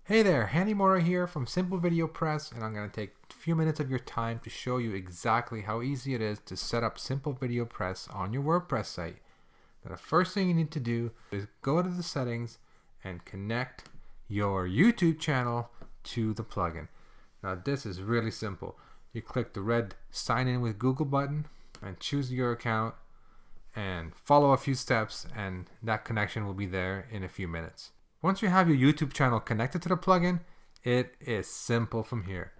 Hey there, Handy Mora here from Simple Video Press, and I'm going to take a few minutes of your time to show you exactly how easy it is to set up Simple Video Press on your WordPress site. Now, the first thing you need to do is go to the settings and connect your YouTube channel to the plugin. Now this is really simple. You click the red Sign In with Google button and choose your account and follow a few steps, and that connection will be there in a few minutes. Once you have your YouTube channel connected to the plugin, it is simple from here.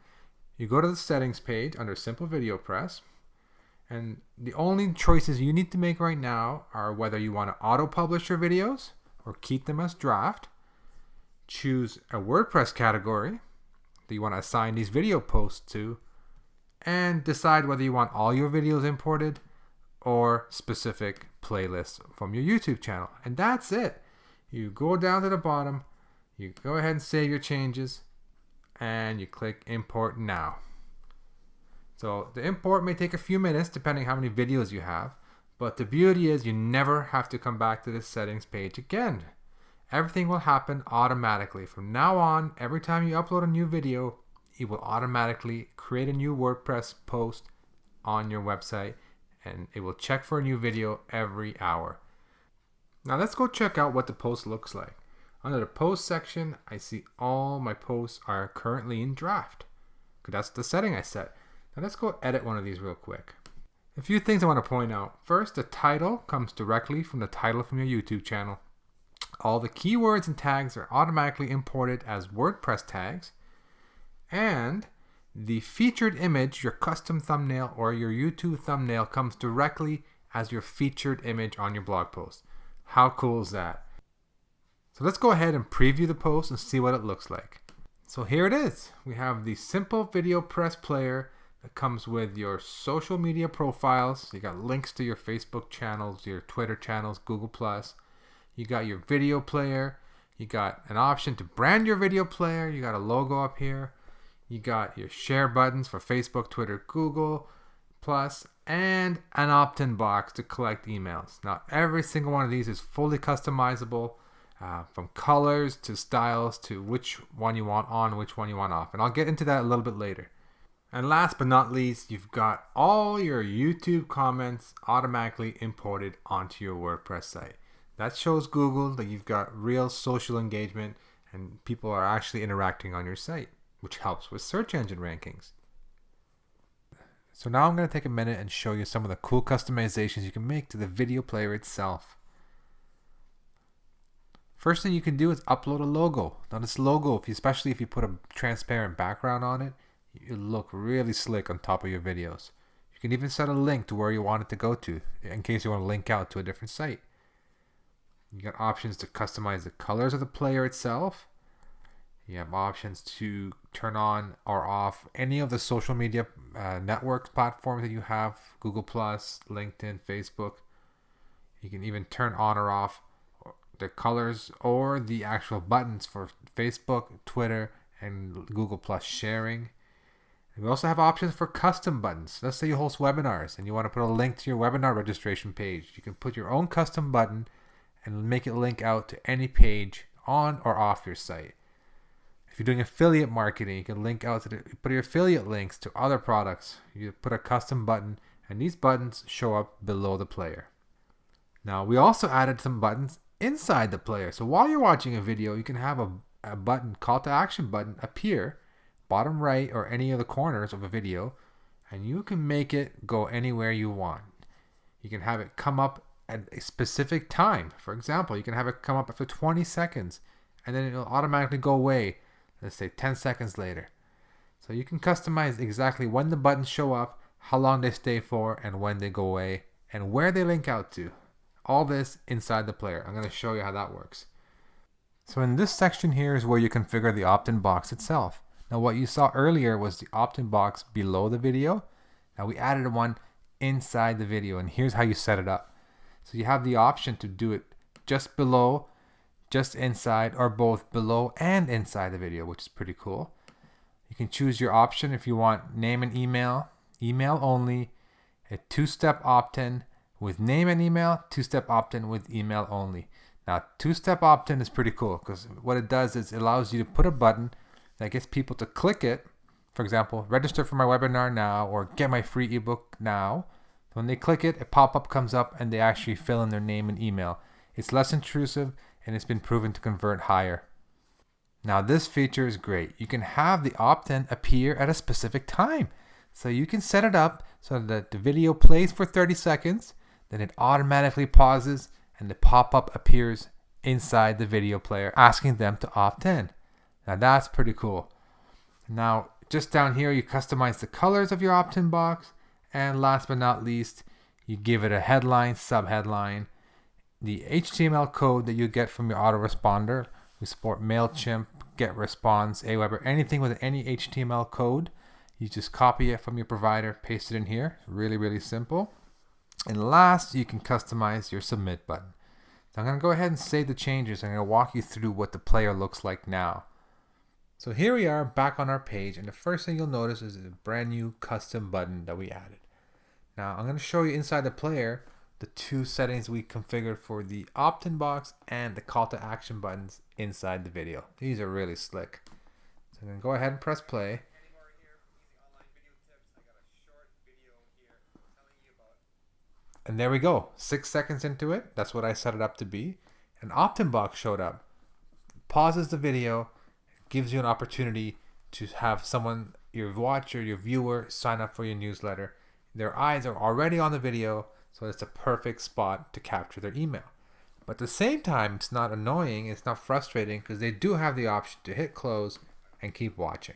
You go to the settings page under Simple Video Press, and the only choices you need to make right now are whether you want to auto-publish your videos or keep them as draft. Choose a WordPress category that you want to assign these video posts to, and decide whether you want all your videos imported or specific playlists from your YouTube channel. And that's it. You go down to the bottom, you go ahead and save your changes, and you click Import Now. So the import may take a few minutes depending how many videos you have, but the beauty is you never have to come back to this settings page again. Everything will happen automatically. From now on, every time you upload a new video, it will automatically create a new WordPress post on your website, and it will check for a new video every hour. Now let's go check out what the post looks like. Under the post section, I see all my posts are currently in draft. That's the setting I set. Now let's go edit one of these real quick. A few things I want to point out. First, the title comes directly from the title from your YouTube channel. All the keywords and tags are automatically imported as WordPress tags. And the featured image, your custom thumbnail or your YouTube thumbnail, comes directly as your featured image on your blog post. How cool is that? So let's go ahead and preview the post and see what it looks like. So here it is. We have the Simple Video Press player that comes with your social media profiles. You got links to your Facebook channels, your Twitter channels, Google+. You got your video player. You got an option to brand your video player. You got a logo up here. You got your share buttons for Facebook, Twitter, Google+, and an opt-in box to collect emails. Now every single one of these is fully customizable, from colors to styles to which one you want on, which one you want off. And I'll get into that a little bit later. And last but not least, you've got all your YouTube comments automatically imported onto your WordPress site. That shows Google that you've got real social engagement and people are actually interacting on your site, which helps with search engine rankings. So now I'm going to take a minute and show you some of the cool customizations you can make to the video player itself. First thing you can do is upload a logo. Now this logo, especially if you put a transparent background on it, it'll look really slick on top of your videos. You can even set a link to where you want it to go to in case you want to link out to a different site. You got options to customize the colors of the player itself. You have options to turn on or off any of the social media network platforms that you have, Google+, LinkedIn, Facebook. You can even turn on or off the colors or the actual buttons for Facebook, Twitter, and Google+ sharing. And we also have options for custom buttons. Let's say you host webinars and you want to put a link to your webinar registration page. You can put your own custom button and make it link out to any page on or off your site. If you're doing affiliate marketing, you can link out to put your affiliate links to other products. You put a custom button, and these buttons show up below the player. Now, we also added some buttons inside the player. So while you're watching a video, you can have a button, call to action button, appear bottom right or any of the corners of a video, and you can make it go anywhere you want. You can have it come up at a specific time. For example, you can have it come up after 20 seconds, and then it'll automatically go away. Let's say 10 seconds later. So you can customize exactly when the buttons show up, how long they stay for, and when they go away, and where they link out to. All this inside the player. I'm going to show you how that works. So in this section here is where you configure the opt-in box itself. Now what you saw earlier was the opt-in box below the video. Now we added one inside the video, and here's how you set it up. So you have the option to do it just below, just inside, or both below and inside the video, which is pretty cool. You can choose your option if you want name and email, email only, a two-step opt-in with name and email, two-step opt-in with email only. Now, two-step opt-in is pretty cool because what it does is it allows you to put a button that gets people to click it. For example, register for my webinar now or get my free ebook now. When they click it, a pop-up comes up and they actually fill in their name and email. It's less intrusive and it's been proven to convert higher. Now this feature is great. You can have the opt-in appear at a specific time. So you can set it up so that the video plays for 30 seconds, then it automatically pauses and the pop-up appears inside the video player asking them to opt in. Now that's pretty cool. Now just down here you customize the colors of your opt-in box, and last but not least you give it a headline, subheadline, the HTML code that you get from your autoresponder. We support MailChimp, GetResponse, Aweber, anything with any HTML code. You just copy it from your provider, paste it in here. Really simple. And last, you can customize your submit button. So I'm going to go ahead and save the changes. I'm going to walk you through what the player looks like now. So here we are back on our page, and the first thing you'll notice is a brand new custom button that we added. Now I'm going to show you inside the player the two settings we configured for the opt-in box and the call to action buttons inside the video. These are really slick. So I'm going to go ahead and press play. And there we go, 6 seconds into it. That's what I set it up to be. An opt-in box showed up. Pauses the video, gives you an opportunity to have someone, your watcher, your viewer, sign up for your newsletter. Their eyes are already on the video, so it's a perfect spot to capture their email. But at the same time, it's not annoying, it's not frustrating, because they do have the option to hit close and keep watching.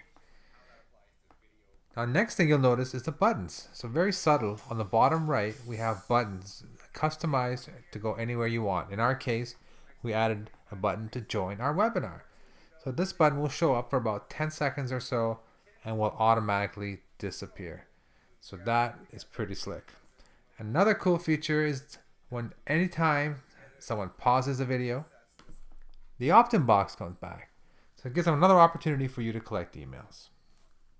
Now next thing you'll notice is the buttons. So very subtle. On the bottom right, we have buttons customized to go anywhere you want. In our case, we added a button to join our webinar. So this button will show up for about 10 seconds or so and will automatically disappear. So that is pretty slick. Another cool feature is when anytime someone pauses a video, the opt-in box comes back. So it gives them another opportunity for you to collect emails.